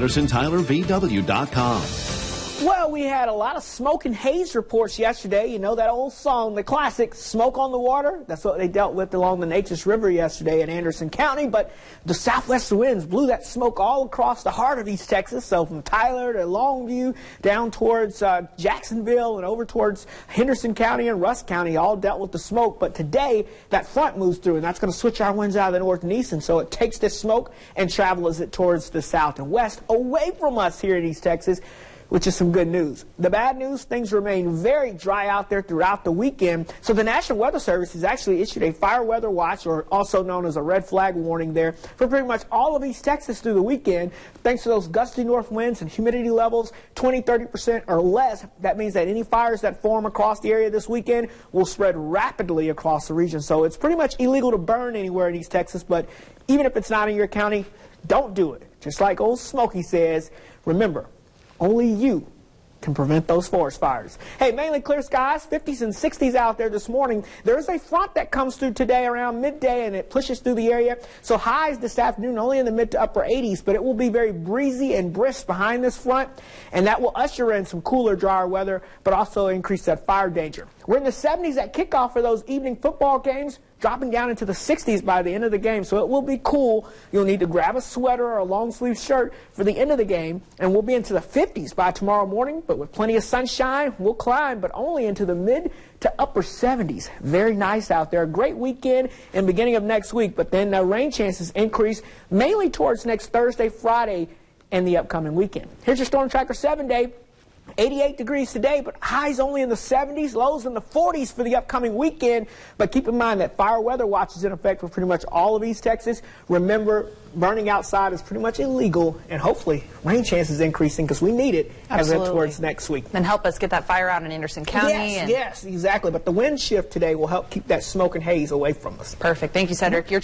AndersonTylerVW.com. Well, we had a lot of smoke and haze reports yesterday. You know that old song, the classic, Smoke on the Water? That's what they dealt with along the Neches River yesterday in Anderson County. But the southwest winds blew that smoke all across the heart of East Texas. So from Tyler to Longview, down towards Jacksonville and over towards Henderson County and Rusk County, all dealt with the smoke. But today, that front moves through, and that's going to switch our winds out of the north and east. And so it takes this smoke and travels it towards the south and west, away from us here in East Texas, which is some good news. The bad news, things remain very dry out there throughout the weekend. So the National Weather Service has actually issued a fire weather watch, or also known as a red flag warning there, for pretty much all of East Texas through the weekend. Thanks to those gusty north winds and humidity levels, 20-30% or less, that means that any fires that form across the area this weekend will spread rapidly across the region. So it's pretty much illegal to burn anywhere in East Texas, but even if it's not in your county, don't do it. Just like old Smokey says, remember, only you can prevent those forest fires. Hey, mainly clear skies, 50s and 60s out there this morning. There is a front that comes through today around midday, and it pushes through the area. So highs this afternoon only in the mid to upper 80s, but it will be very breezy and brisk behind this front, and that will usher in some cooler, drier weather, but also increase that fire danger. We're in the 70s at kickoff for those evening football games, dropping down into the 60s by the end of the game, so it will be cool. You'll need to grab a sweater or a long sleeve shirt for the end of the game, and we'll be into the 50s by tomorrow morning, but with plenty of sunshine, we'll climb, but only into the mid to upper 70s. Very nice out there. A great weekend and beginning of next week, but then rain chances increase mainly towards next Thursday, Friday, and the upcoming weekend. Here's your Storm Tracker 7-day. 88 degrees today, but highs only in the 70s, lows in the 40s for the upcoming weekend. But keep in mind that fire weather watch is in effect for pretty much all of East Texas. Remember, burning outside is pretty much illegal, and hopefully rain chances increasing because we need it as we head towards next week. And help us get that fire out in Anderson County. Yes, exactly. But the wind shift today will help keep that smoke and haze away from us. Perfect. Thank you, Cedric. Your time